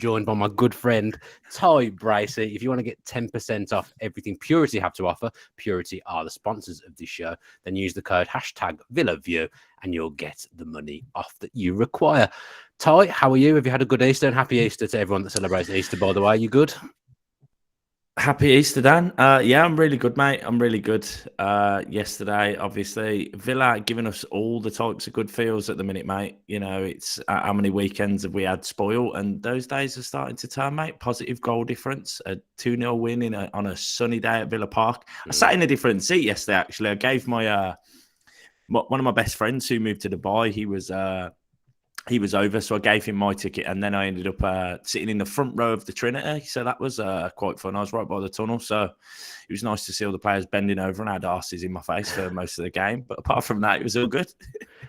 joined by my good friend, Ty Bracey. If you want to get 10% off everything Purity have to offer, Purity are the sponsors of this show, then use the code #VillaView and you'll get the money off that you require. Ty, how are you? Have you had a good Easter? And happy Easter to everyone that celebrates Easter, by the way. You good? Happy Easter, Dan. Yeah, I'm really good, mate. I'm really good. Yesterday, obviously, Villa giving us all the types of good feels at the minute, mate. You know, it's how many weekends have we had spoiled, and those days are starting to turn, mate. Positive goal difference, a 2-0 win on a sunny day at Villa Park. I sat in a different seat yesterday, actually. I gave my one of my best friends who moved to Dubai. He was over, so I gave him my ticket, and then I ended up sitting in the front row of the Trinity. So that was quite fun. I was right by the tunnel, so it was nice to see all the players bending over and had arses in my face for most of the game. But apart from that, it was all good.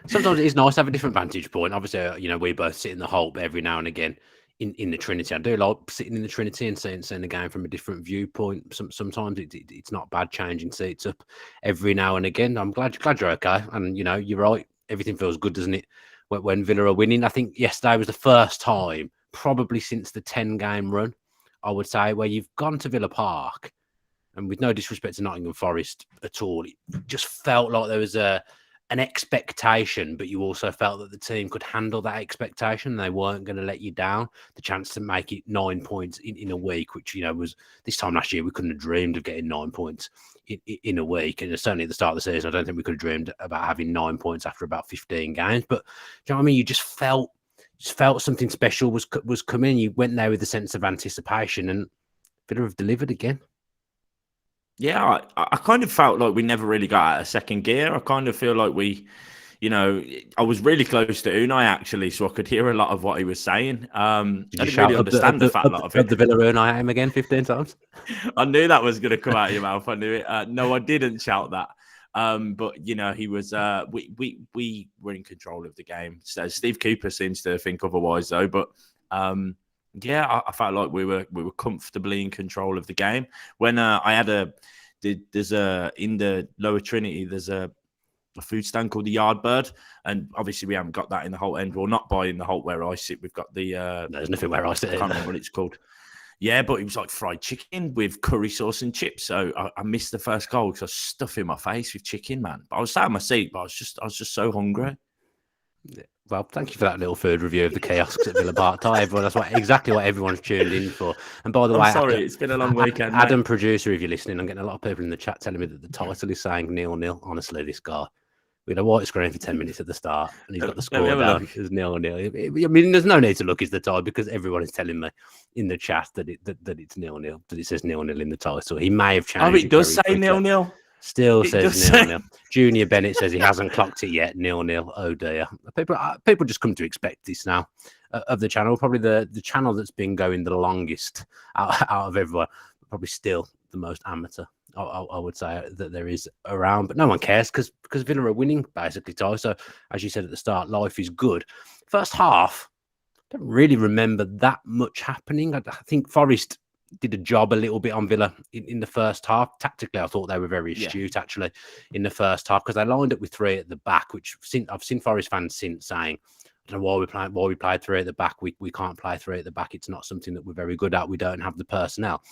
Sometimes it is nice to have a different vantage point. Obviously, you know, we both sit in the Hope every now and again in the Trinity. I do like sitting in the Trinity and seeing the game from a different viewpoint. Sometimes it's not bad changing seats up every now and again. I'm glad you're okay. And, you know, you're right. Everything feels good, doesn't it? When Villa are winning. I think yesterday was the first time, probably since the 10-game run, I would say, where you've gone to Villa Park, and with no disrespect to Nottingham Forest at all, it just felt like there was an expectation, but you also felt that the team could handle that expectation. They weren't going to let you down. The chance to make it 9 points in a week, which, you know, was this time last year, we couldn't have dreamed of getting 9 points in a week. And certainly at the start of the season, I don't think we could have dreamed about having 9 points after about 15 games. But do you know what I mean? You just felt something special was coming. You went there with a sense of anticipation, and Villa have delivered again. Yeah, I kind of felt like we never really got out of second gear. I kind of feel like we, you know, I was really close to Unai actually, so I could hear a lot of what he was saying. I didn't really understand the fat lot of it. The Villa Unai aim again 15 times. I knew that was going to come out of your mouth. I knew it. No, I didn't shout that. But you know, he was. We were in control of the game. So Steve Cooper seems to think otherwise, though. But yeah, I felt like we were comfortably in control of the game. When I had there's in the Lower Trinity, there's a food stand called the Yardbird, and obviously we haven't got that in the Holt end. Well, not by in the Holt where I sit. We've got the. There's nothing where I sit. I can't remember what it's called. Yeah, but it was like fried chicken with curry sauce and chips. So I missed the first goal because I was stuffing my face with chicken, man. But I was sat in my seat, but I was just so hungry. Yeah. Well, thank you for that little food review of the kiosks at Villa Park. Everyone, that's exactly what everyone's tuned in for. And by the way, sorry, it's been a long weekend. Adam, producer, if you're listening, I'm getting a lot of people in the chat telling me that the title is saying 0-0. Honestly, this guy, we had a white screen for 10 minutes at the start, and he's got the score down. It's 0-0. I mean, there's no need to look, is the title, because everyone is telling me in the chat that it's 0-0, that it says 0-0 in the title. He may have changed. Oh, it does say 0-0. Still says 0-0. Junior Bennett says he hasn't clocked it yet. 0-0. Oh dear. People just come to expect this now of the channel. Probably the channel that's been going the longest out of everyone. Probably still the most amateur, I would say, that there is around. But no one cares because Villa are winning, basically, Ty. So as you said at the start, life is good. First half, I don't really remember that much happening. I think Forest did a job a little bit on Villa in the first half. Tactically, I thought they were very astute, actually, in the first half, because they lined up with three at the back, which I've seen Forest fans since saying, I don't know why we played three at the back. We can't play three at the back. It's not something that we're very good at. We don't have the personnel.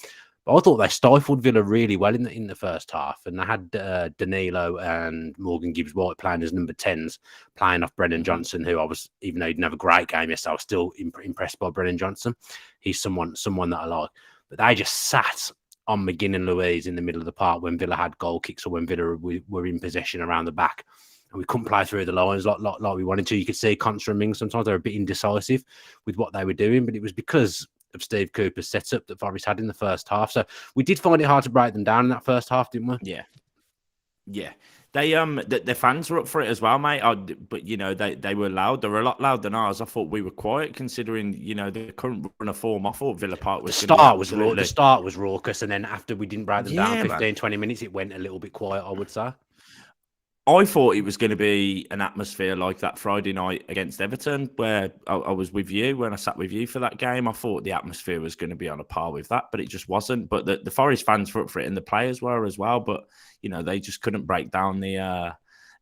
But I thought they stifled Villa really well in the first half, and they had Danilo and Morgan Gibbs-White playing as number 10s, playing off Brennan Johnson, who even though he didn't have a great game yesterday, I was still impressed by Brennan Johnson. He's someone that I like. But they just sat on Mcginn and Louise in the middle of the park when Villa had goal kicks or when Villa were in possession around the back. And we couldn't play through the lines like we wanted to. You could see Contra and Ming sometimes they're a bit indecisive with what they were doing, but it was because of Steve Cooper's setup that Forest had in the first half. So we did find it hard to break them down in that first half, didn't we? Yeah. They the fans were up for it as well, mate. But you know they were loud. They were a lot louder than ours. I thought we were quiet considering you know the current run of form. I thought Villa Park was the start was raucous, and then after we didn't break them down 15-20 minutes, it went a little bit quiet, I would say. I thought it was going to be an atmosphere like that Friday night against Everton, where I was with you when I sat with you for that game. I thought the atmosphere was going to be on a par with that, but it just wasn't. But the Forest fans were up for it, and the players were as well. But you know, they just couldn't break down the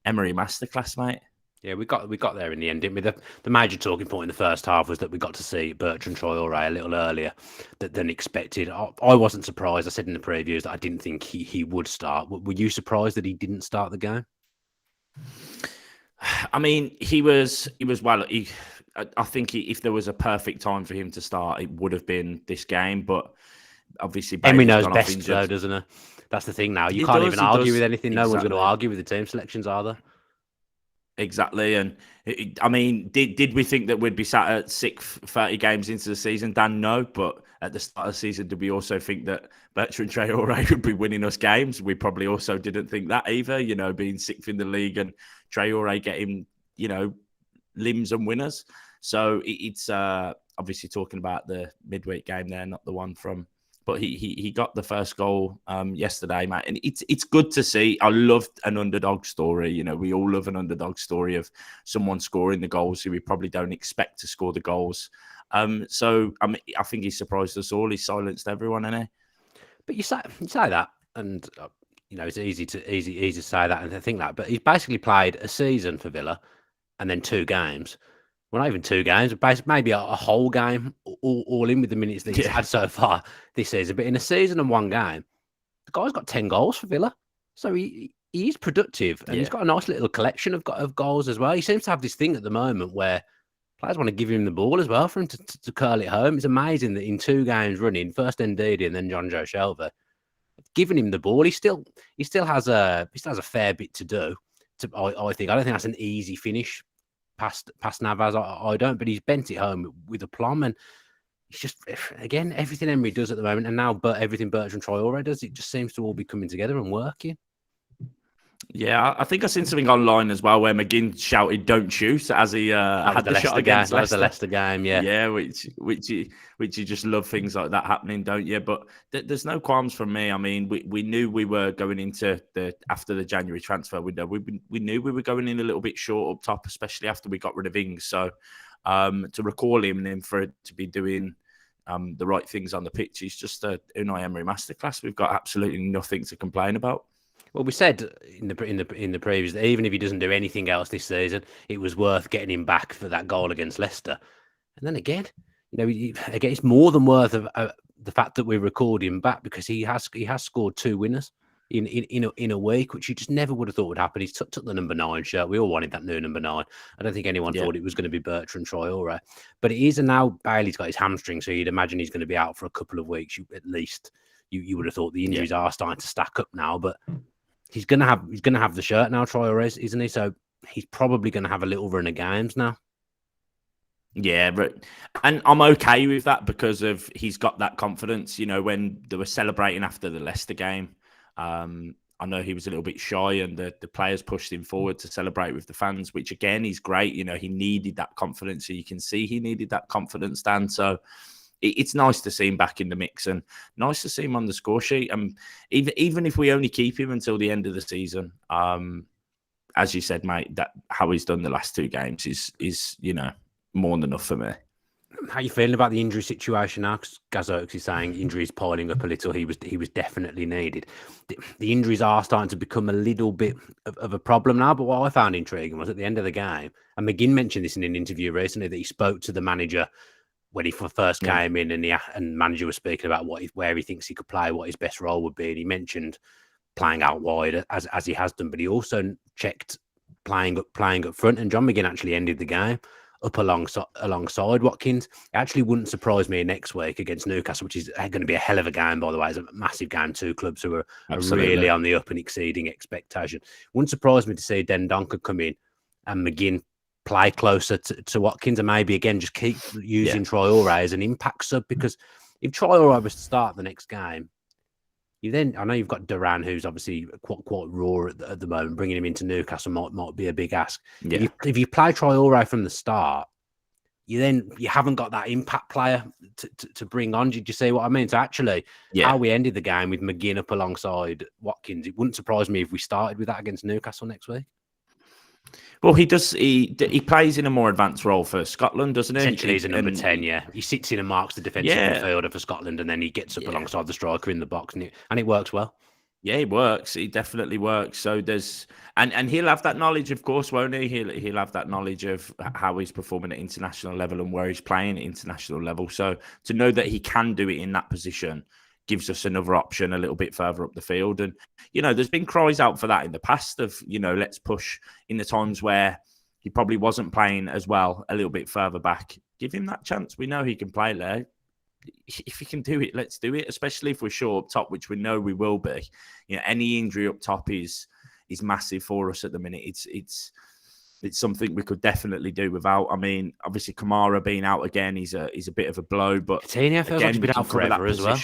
Emery masterclass, mate. Yeah, we got there in the end, didn't we? The major talking point in the first half was that we got to see Bertrand Traore a little earlier than expected. I wasn't surprised. I said in the previews that I didn't think he would start. Were you surprised that he didn't start the game? I mean, he was well. I think if there was a perfect time for him to start, it would have been this game. But obviously, Emery Bailey's knows gone off best, injured. though, doesn't he? That's the thing now. You He can't does. even He argue with does anything. No one's going to exactly. argue with the team selections, are they? Exactly, and I mean, did we think that we'd be sat at 30 games into the season? Dan, no. But at the start of the season, did we also think that Bertrand Traore would be winning us games? We probably also didn't think that either. You know, being sixth in the league and Traore getting, you know, limbs and winners. So it's obviously talking about the midweek game there, not the one from. But he got the first goal yesterday, mate, and it's good to see. I love an underdog story. You know, we all love an underdog story of someone scoring the goals who we probably don't expect to score the goals. So I mean, I think he surprised us all. He silenced everyone, innit? But you say that, and you know it's easy to say that and to think that. But he's basically played a season for Villa, and then 2 games. Well, not even 2 games, but maybe a whole game, all in with the minutes that he's had so far this season. But in a season and 1 game, the guy's got 10 goals for Villa. So he's productive, and he's got a nice little collection of goals as well. He seems to have this thing at the moment where players want to give him the ball as well for him to curl it home. It's amazing that in 2 games running, first Ndidi and then John Joe Shelvey, giving him the ball, he still has a fair bit to do. I think. I don't think that's an easy finish past Navas. I don't, but he's bent it home with aplomb, and it's just, again, everything Emery does at the moment, and now everything Bertrand Traore does, it just seems to all be coming together and working. Yeah, I think I seen something online as well where Mcginn shouted "Don't shoot" as he had the shot against Leicester. That was the Leicester game, yeah. Yeah, which you just love things like that happening, don't you? But there's no qualms from me. I mean, we knew we were going into after the January transfer window. We knew we were going in a little bit short up top, especially after we got rid of Ings. So to recall him and him for it to be doing the right things on the pitch is just a Unai Emery masterclass. We've got absolutely nothing to complain about. Well, we said in the previews that even if he doesn't do anything else this season, it was worth getting him back for that goal against Leicester. And then again, you know, again, it's more than worth of the fact that we record him back, because he has scored 2 winners in a week, which you just never would have thought would happen. He's took the number 9 shirt. We all wanted that new number 9. I don't think anyone thought it was going to be Bertrand Traore, but it is. And now Bailey's got his hamstring, so you'd imagine he's going to be out for a couple of weeks at least. You would have thought the injuries are starting to stack up now, but he's gonna have the shirt now, Traore, isn't he? So he's probably gonna have a little run of games now. Yeah, and I'm okay with that because of he's got that confidence. You know, when they were celebrating after the Leicester game, I know he was a little bit shy, and the players pushed him forward to celebrate with the fans, which again is great. You know, he needed that confidence, so you can see he needed that confidence, Dan. So it's nice to see him back in the mix, and nice to see him on the score sheet. And even if we only keep him until the end of the season, as you said, mate, that how he's done the last 2 games is you know, more than enough for me. How are you feeling about the injury situation now? Because Gaz Oaks is saying injuries piling up a little. He was definitely needed. The injuries are starting to become a little bit of a problem now. But what I found intriguing was at the end of the game, and Mcginn mentioned this in an interview recently, that he spoke to the manager when he first came in, and the manager was speaking about where he thinks he could play, what his best role would be, and he mentioned playing out wide as he has done, but he also checked playing up front. And John Mcginn actually ended the game up alongside Watkins. It actually wouldn't surprise me next week against Newcastle, which is going to be a hell of a game, by the way. It's a massive game. 2 clubs who are really on the up and exceeding expectation. Wouldn't surprise me to see Dendoncker come in and Mcginn play closer to Watkins, and maybe again just keep using Traore as an impact sub, because if Traore was to start the next game, I know you've got Duran, who's obviously quite raw at the moment. Bringing him into Newcastle might be a big ask. Yeah. If you play Traore from the start, you haven't got that impact player to bring on. Did you see what I mean? So actually, how we ended the game with Mcginn up alongside Watkins, it wouldn't surprise me if we started with that against Newcastle next week. Well, he does. He plays in a more advanced role for Scotland, doesn't he? Essentially, he's a number 10. Yeah, he sits in and marks the defensive midfielder for Scotland, and then he gets up alongside the striker in the box, and it works well. Yeah, he works. He definitely works. So there's, and he'll have that knowledge, of course, won't he? He'll have that knowledge of how he's performing at international level and where he's playing at international level. So to know that he can do it in that position gives us another option a little bit further up the field. And there's been cries out for that in the past of let's push in the times where he probably wasn't playing as well a little bit further back. Give him that chance. We know he can play there. If he can do it, let's do it, especially if we're sure up top, which we know we will be. Any injury up top is massive for us at the minute. It's something we could definitely do without. I mean, obviously Kamara being out again is a bit of a blow, but Coutinho feels like he's been out forever as well.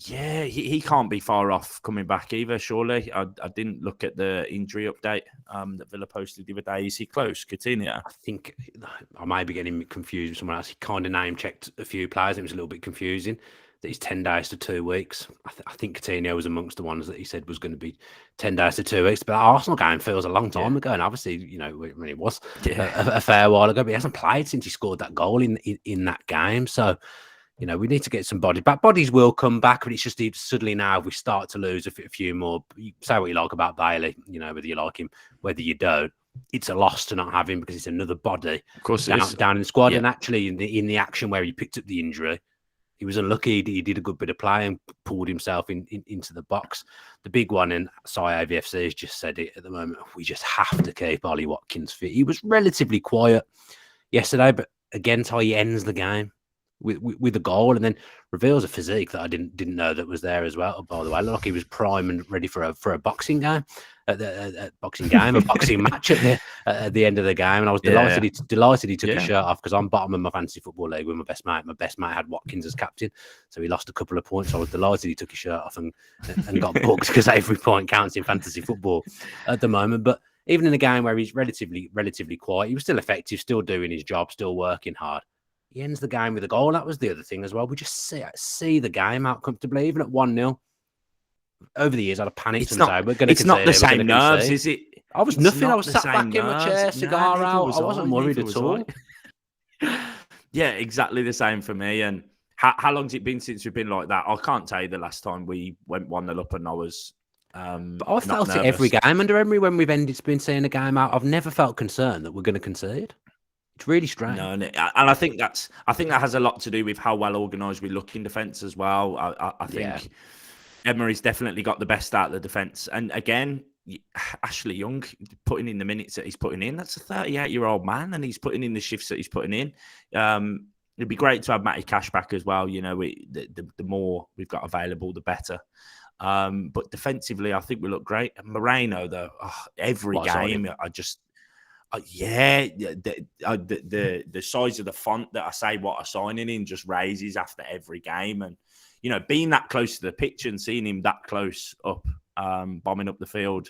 Yeah, he can't be far off coming back either, surely. I didn't look at the injury update that Villa posted the other day. Is he close, Coutinho? I think I might be getting confused with someone else. He kind of name-checked a few players. It was a little bit confusing that he's 10 days to 2 weeks. I think Coutinho was amongst the ones that he said was going to be 10 days to 2 weeks. But that Arsenal game feels a long time ago. And obviously, it was a fair while ago. But he hasn't played since he scored that goal in that game. So... we need to get some bodies back. Bodies will come back, but it's just suddenly now we start to lose a few more. You say what you like about Bailey, whether you like him, whether you don't. It's a loss to not have him because it's another body of course down in the squad. Yeah. And actually, in the action where he picked up the injury, he was unlucky. He did a good bit of play and pulled himself into the box. The big one, and AVFC has just said it at the moment, we just have to keep Ollie Watkins fit. He was relatively quiet yesterday, but again, he ends the game with a goal, and then reveals a physique that I didn't know that was there as well. By the way, look, he was prime and ready for a boxing game, a boxing match at the end of the game. And I was delighted he took his shirt off because I'm bottom of my fantasy football league with my best mate. My best mate had Watkins as captain, so he lost a couple of points. I was delighted he took his shirt off and got booked because every point counts in fantasy football at the moment. But even in a game where he's relatively quiet, he was still effective, still doing his job, still working hard. He ends the game with a goal. That was the other thing as well. We just see the game out comfortably, even at 1-0. Over the years, I'd have panicked and said, we're going to concede. It's not the same nerves, is it? I was nothing. I was sat back in my chair, cigar out. I wasn't worried at all. Yeah, exactly the same for me. And how long's it been since we've been like that? I can't tell you the last time we went 1-0 up and I was but I felt it every game under Emery when we've been seeing a game out. I've never felt concerned that we're going to concede. It's really strange. No, and I think that has a lot to do with how well organised we look in defence as well. I think Emery's definitely got the best out of the defence. And again, Ashley Young putting in the minutes that he's putting in. That's a 38-year-old man, and he's putting in the shifts that he's putting in. It'd be great to have Matty Cash back as well. The more we've got available, the better. But defensively, I think we look great. And Moreno, though, every game, the size of the font that I say what a signing in just raises after every game. And, being that close to the pitch and seeing him that close up, bombing up the field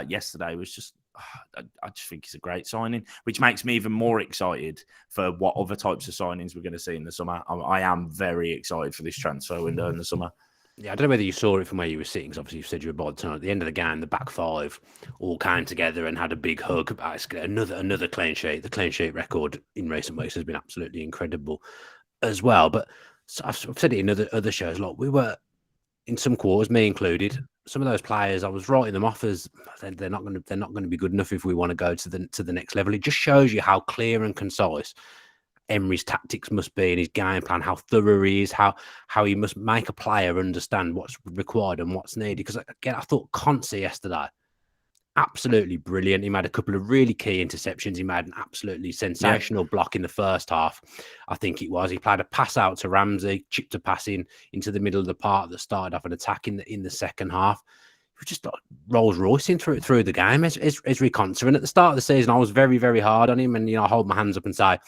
yesterday was just, I just think it's a great signing, which makes me even more excited for what other types of signings we're going to see in the summer. I am very excited for this transfer window in the summer. Yeah, I don't know whether you saw it from where you were sitting, because obviously you said you were by the tunnel. At the end of the game, the back five all came together and had a big hug. Another clean sheet. The clean sheet record in recent weeks has been absolutely incredible as well. But I've said it in other shows. Like, we were, in some quarters, me included, some of those players, I was writing them off as they're not going to be good enough if we want to go to the next level. It just shows you how clear and concise Emery's tactics must be in his game plan, how thorough he is, how he must make a player understand what's required and what's needed. Because again, I thought Conte yesterday, absolutely brilliant. He made a couple of really key interceptions. He made an absolutely sensational block in the first half, I think it was. He played a pass out to Ramsey, chipped a pass into the middle of the park that started off an attack in the second half. He was just like Rolls Roycing through the game. Esri Konsa. And at the start of the season, I was very, very hard on him. And, I hold my hands up and say,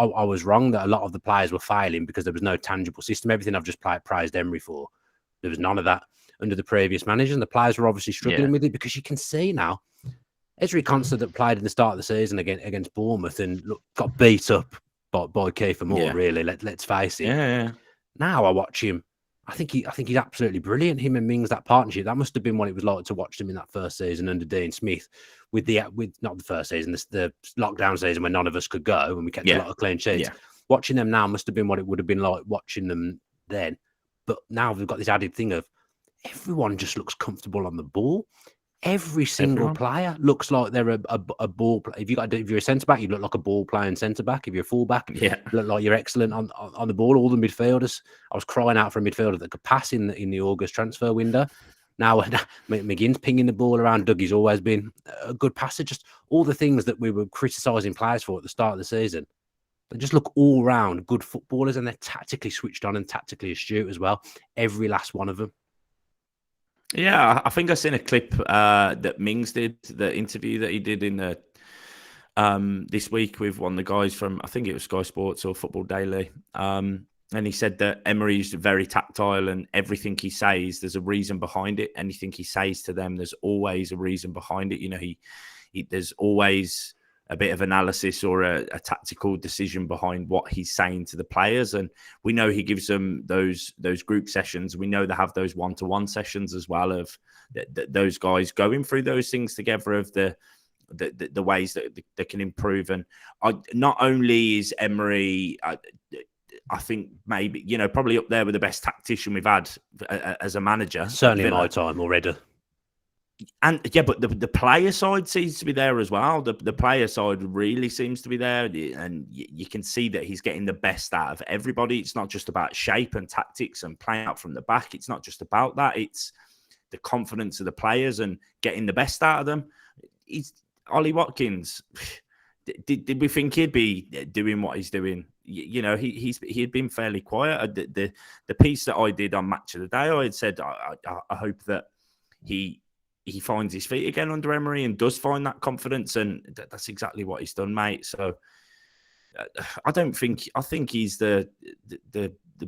I was wrong that a lot of the players were failing because there was no tangible system. Everything I've just praised Emery for, there was none of that under the previous managers, and the players were obviously struggling with it, because you can see now Esri Konsa that played in the start of the season against Bournemouth and got beat up by Kiefer Moore. Really, let's face it. Yeah. Now I watch him. I think he's absolutely brilliant. Him and Mings, that partnership, that must have been what it was like to watch them in that first season under Dean Smith, with not the first season, the lockdown season when none of us could go and we kept a lot of clean sheets. Yeah. Watching them now must have been what it would have been like watching them then. But now we've got this added thing of everyone just looks comfortable on the ball. Every single Everyone. player looks like they're a ball player. If you're a centre back, you look like a ball playing centre back. If you're a full back, Yeah. you look like you're excellent on the ball. All the midfielders. I was crying out for a midfielder that could pass in the August transfer window. Now McGinn's pinging the ball around. Dougie's always been a good passer. Just all the things that we were criticising players for at the start of the season. They just look all round good footballers, and they're tactically switched on and tactically astute as well. Every last one of them. Yeah, I think I seen a clip that Mings did, the interview that he did in the this week with one of the guys from, I think it was Sky Sports or Football Daily. And he said that Emery's very tactile, and everything he says, there's a reason behind it. Anything he says to them, there's always a reason behind it. You know, he there's always a bit of analysis or a tactical decision behind what he's saying to the players. And we know he gives them those group sessions. We know they have those one-to-one sessions as well of those guys going through those things together of the ways that they can improve. And not only is Emery, I think maybe, probably up there with the best tactician we've had as a manager. Certainly in my time already. And yeah, but the player side seems to be there as well. The player side really seems to be there, and you can see that he's getting the best out of everybody. It's not just about shape and tactics and playing out from the back. It's not just about that. It's the confidence of the players and getting the best out of them. Ollie Watkins. Did we think he'd be doing what he's doing? He had been fairly quiet. The piece that I did on Match of the Day, I had said I hope that he finds his feet again under Emery and does find that confidence, and that's exactly what he's done, mate. So I think he's the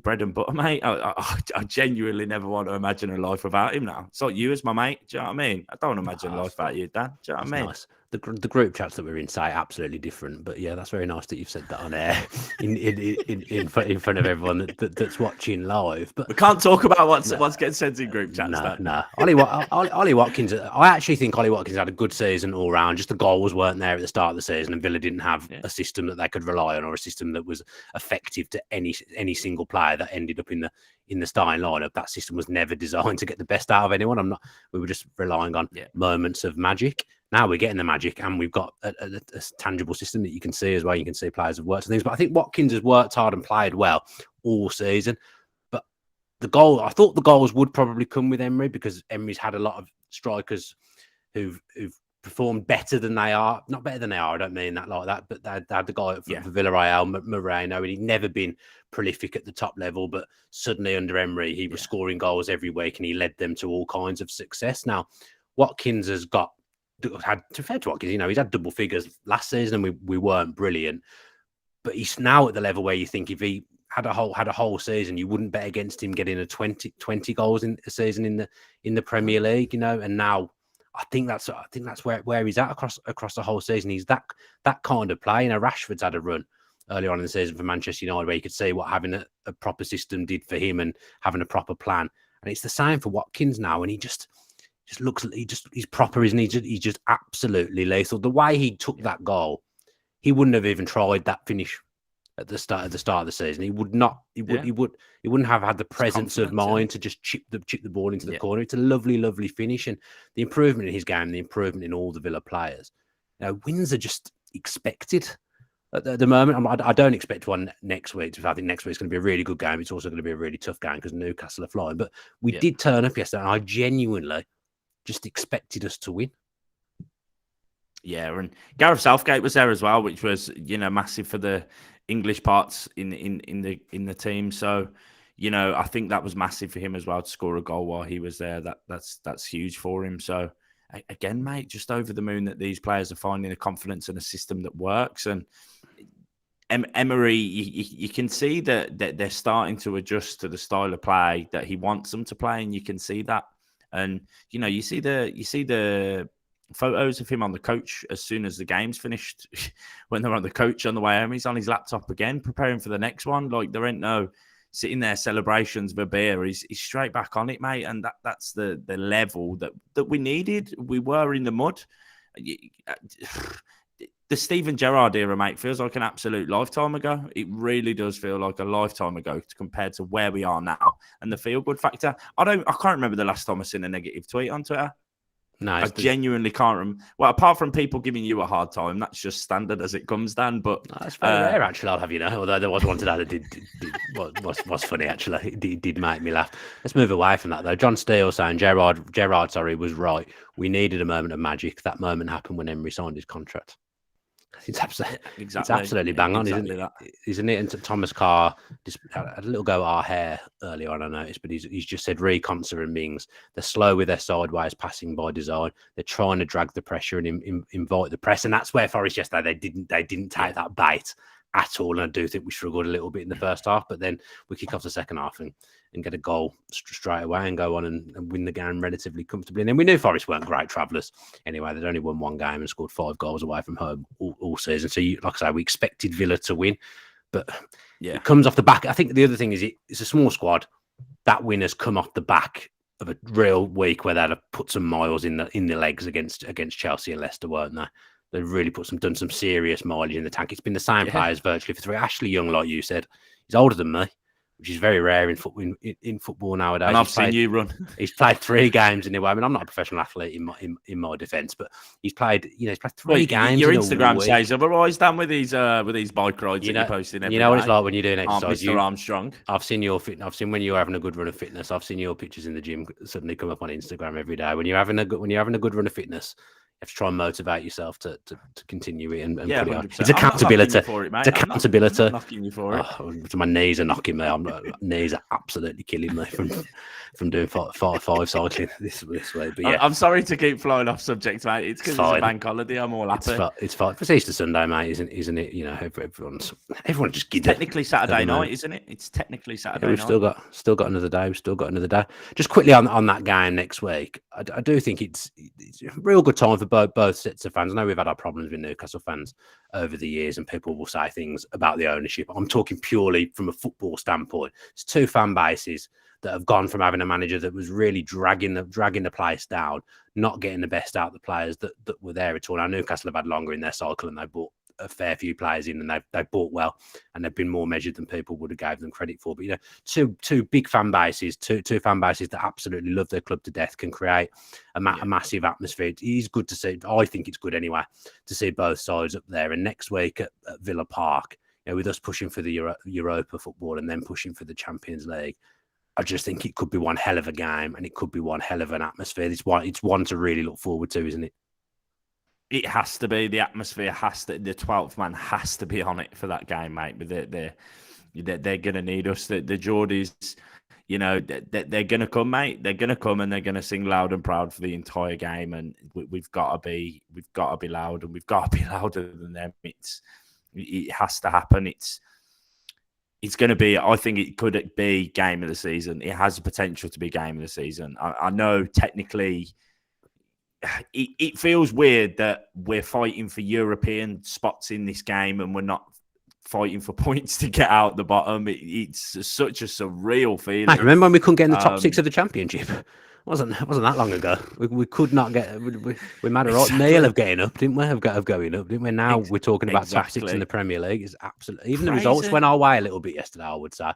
bread and butter, mate. I genuinely never want to imagine a life without him now. It's like you as my mate. Do you know what I mean? I don't want to imagine a life without you, Dan. Do you know what I mean? Nice. The group chats that we're in say absolutely different, but yeah, that's very nice that you've said that on air in front of everyone that's watching live. But we can't talk about what's getting sent in group chats. No. Ollie Watkins. I actually think Ollie Watkins had a good season all round. Just the goals weren't there at the start of the season, and Villa didn't have a system that they could rely on, or a system that was effective to any single player that ended up in the starting lineup. That system was never designed to get the best out of anyone. We were just relying on moments of magic. Now we're getting the magic, and we've got a tangible system that you can see as well. You can see players have worked and things. But I think Watkins has worked hard and played well all season. But I thought the goals would probably come with Emery, because Emery's had a lot of strikers who've performed better than they are. Not better than they are, I don't mean that like that. But they had the guy for Villarreal, Moreno, and he'd never been prolific at the top level. But suddenly under Emery, he was scoring goals every week, and he led them to all kinds of success. Now, Watkins has had, to fair to Watkins, he's had double figures last season, and we weren't brilliant, but he's now at the level where you think if he had a whole season, you wouldn't bet against him getting 20 goals in a season in the Premier League, and now I think that's where he's at across the whole season. He's that kind of player. Rashford's had a run earlier on in the season for Manchester United where you could see what having a proper system did for him and having a proper plan, and it's the same for Watkins now, and he just looks, he's proper, isn't he? He's just absolutely lethal. The way he took that goal, he wouldn't have even tried that finish at the start of the season. He would not. He wouldn't have had the presence of mind to just chip the ball into the corner. It's a lovely, lovely finish, and the improvement in his game, the improvement in all the Villa players. Wins are just expected at the moment. I don't expect one next week. I think next week's going to be a really good game. It's also going to be a really tough game because Newcastle are flying. But we did turn up yesterday, and I genuinely just expected us to win. Yeah, and Gareth Southgate was there as well, which was massive for the English parts in the team. So I think that was massive for him as well to score a goal while he was there. That's huge for him. So again, mate, just over the moon that these players are finding a confidence and a system that works. And Emery, you can see that they're starting to adjust to the style of play that he wants them to play, and you can see that. And you see the photos of him on the coach as soon as the game's finished. When they're on the coach on the way home, he's on his laptop again, preparing for the next one. Like, there ain't no sitting there celebrations of a beer. He's straight back on it, mate. And that's the level that we needed. We were in the mud. the Steven Gerrard era, mate, feels like an absolute lifetime ago. It really does feel like a lifetime ago compared to where we are now. And the feel-good factor, I can't remember the last time I seen a negative tweet on Twitter. No, I genuinely can't remember. Well, apart from people giving you a hard time, that's just standard as it comes, Dan. But that's very rare, actually. I'll have you know. Although there was one today that was funny. Actually, it did make me laugh. Let's move away from that though. John Steele saying Gerrard, was right. We needed a moment of magic. That moment happened when Emery signed his contract. It's absolutely bang on, isn't it? And Thomas Carr just had a little go at our hair earlier on, I noticed, but he's just said Conser and Mings, they're slow with their sideways passing by design. They're trying to drag the pressure and invite the press, and that's where Forest yesterday they didn't take that bait at all. And I do think we struggled a little bit in the first half, but then we kick off the second half and get a goal straight away and go on and win the game relatively comfortably. And then we knew Forest weren't great travellers anyway. They'd only won one game and scored 5 goals away from home all season. So, like I say, we expected Villa to win, but it comes off the back. I think the other thing is it's a small squad. That win has come off the back of a real week where they'd have put some miles in the legs against Chelsea and Leicester, weren't they? They've really done some serious mileage in the tank. It's been the same players virtually for 3. Ashley Young, like you said, he's older than me, which is very rare in football nowadays. And I've seen you run. He's played 3 games in a way. I mean, I'm not a professional athlete in my defence, but he's played 3 games. Your Instagram says otherwise, Dan, with these bike rides that you're posting every day. You know what it's like when you're doing exercise. Mr. Armstrong. I've seen when you're having a good run of fitness. I've seen your pictures in the gym suddenly come up on Instagram every day. When you're having a good run of fitness, you have to try and motivate yourself to continue it and put it on. It's accountability. It's accountability. I'm knocking you for it. Oh, my knees are knocking me. Knees are absolutely killing me from doing five cycling this week. But yeah, I'm sorry to keep flowing off subject, mate. It's because it's a bank holiday. I'm all happy. It's fine. It's Easter Sunday, mate, isn't it? You know, everyone's just giddy. Technically Saturday night, isn't it? It's technically Saturday night. We've still got another day. We've still got another day. Just quickly on that game next week, I do think it's a real good time for both sets of fans. I know we've had our problems with Newcastle fans over the years, and people will say things about the ownership. I'm talking purely from a football standpoint. It's 2 fan bases that have gone from having a manager that was really dragging the place down, not getting the best out of the players that were there at all. Now, Newcastle have had longer in their cycle, and they bought a fair few players in, and they bought well, and they've been more measured than people would have gave them credit for. But two big fan bases, two fan bases that absolutely love their club to death, can create a massive atmosphere. It is good to see. I think it's good anyway to see both sides up there. And next week at Villa Park, with us pushing for the Europa football and then pushing for the Champions League, I just think it could be one hell of a game, and it could be one hell of an atmosphere. It's one to really look forward to, isn't it? It has to be. The atmosphere has to. The 12th man has to be on it for that game, mate. But they're going to need us. The Geordies, they're going to come, mate. They're going to come and they're going to sing loud and proud for the entire game. And we've got to be loud, and we've got to be louder than them. It has to happen. It's going to be. I think it could be game of the season. It has the potential to be game of the season. I know technically. It feels weird that we're fighting for European spots in this game and we're not fighting for points to get out the bottom. It's such a surreal feeling. I remember when we couldn't get in the top 6 of the Championship? Wasn't that long ago? We could not get. We made a right meal of getting up, didn't we? Of going up, didn't we? Now we're talking about top 6 in the Premier League. It's absolutely even crazy. The results went our way a little bit yesterday, I would say.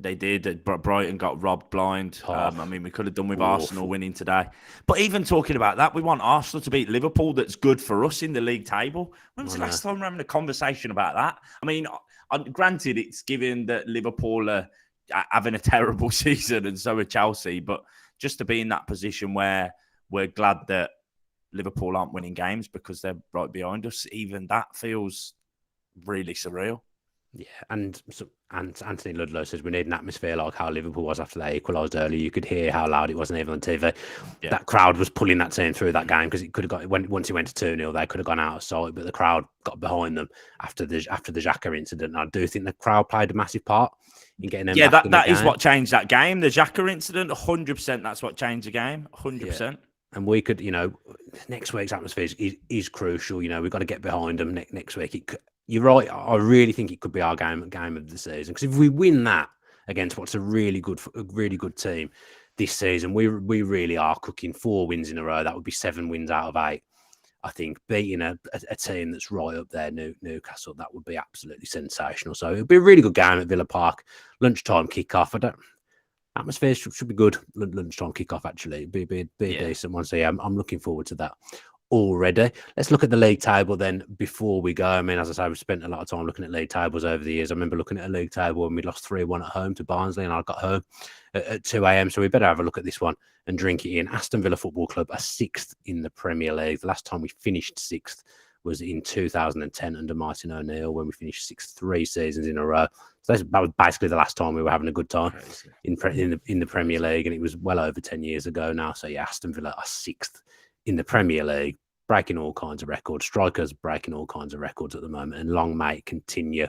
They did. Brighton got robbed blind. We could have done with Arsenal winning today. But even talking about that, we want Arsenal to beat Liverpool. That's good for us in the league table. When was the last time we're having a conversation about that? I mean, granted, it's given that Liverpool are having a terrible season and so are Chelsea. But just to be in that position where we're glad that Liverpool aren't winning games because they're right behind us, even that feels really surreal. Yeah, and Anthony Ludlow says we need an atmosphere like how Liverpool was after they equalised early. You could hear how loud it was, even on TV. Yeah. That crowd was pulling that team through that game because it could have got once it went to 2-0, they could have gone out of sight, but the crowd got behind them after the Xhaka incident. And I do think the crowd played a massive part in getting them. Yeah, that is what changed that game. The Xhaka incident, 100%. That's what changed the game, 100%. Yeah. And we could, next week's atmosphere is crucial. We've got to get behind them next week. You're right. I really think it could be our game of the season, because if we win that against what's a really good team this season, we really are cooking 4 wins in a row. That would be 7 wins out of 8. I think beating a team that's right up there, Newcastle, that would be absolutely sensational. So it'll be a really good game at Villa Park. Lunchtime kickoff. Atmosphere should be good. Lunchtime kickoff, actually. It'd be a decent one. So yeah, I'm looking forward to that already. Let's look at the league table then before we go. I mean, as I say, we've spent a lot of time looking at league tables over the years. I remember looking at a league table when we lost 3-1 at home to Barnsley, and I got home at 2 a.m. So we better have a look at this one and drink it in. Aston Villa Football Club are 6th in the Premier League. The last time we finished 6th was in 2010 under Martin O'Neill, when we finished 6th 3 seasons in a row. So that was basically the last time we were having a good time in the Premier League, and it was well over 10 years ago now. So yeah, Aston Villa are 6th in the Premier League, breaking all kinds of records. Strikers breaking all kinds of records at the moment, and long may it continue.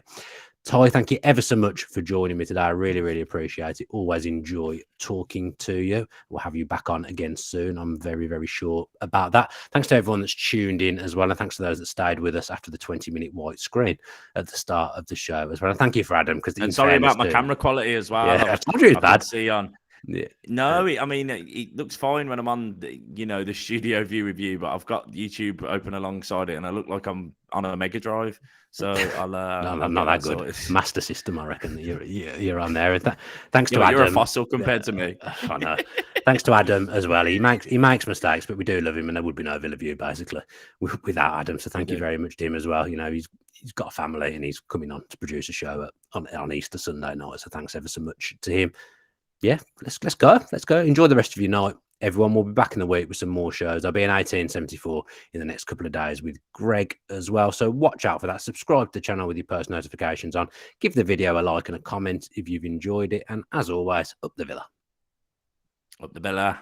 Ty, thank you ever so much for joining me today. I really, really appreciate it. Always enjoy talking to you. We'll have you back on again soon. I'm very, very sure about that. Thanks to everyone that's tuned in as well. And thanks to those that stayed with us after the 20-minute white screen at the start of the show as well. And thank you for Adam. And sorry about my camera quality as well. Yeah, I told you it was bad. See on. Yeah. No, I mean, it looks fine when I'm on, the studio view with you, but I've got YouTube open alongside it, and I look like I'm on a Mega Drive. So I'll no, not that good. Sorted. Master System, I reckon. You're on there. Thanks to Adam. You're a fossil compared to me. I know. Thanks to Adam as well. He makes mistakes, but we do love him, and there would be no Villa View basically without Adam. So thank you very much to him as well. He's got a family, and he's coming on to produce a show on Easter Sunday night. So thanks ever so much to him. Yeah, let's go. Let's go. Enjoy the rest of your night. Everyone will be back in the week with some more shows. I'll be in 1874 in the next couple of days with Greg as well. So watch out for that. Subscribe to the channel with your post notifications on. Give the video a like and a comment if you've enjoyed it. And as always, up the Villa. Up the Villa.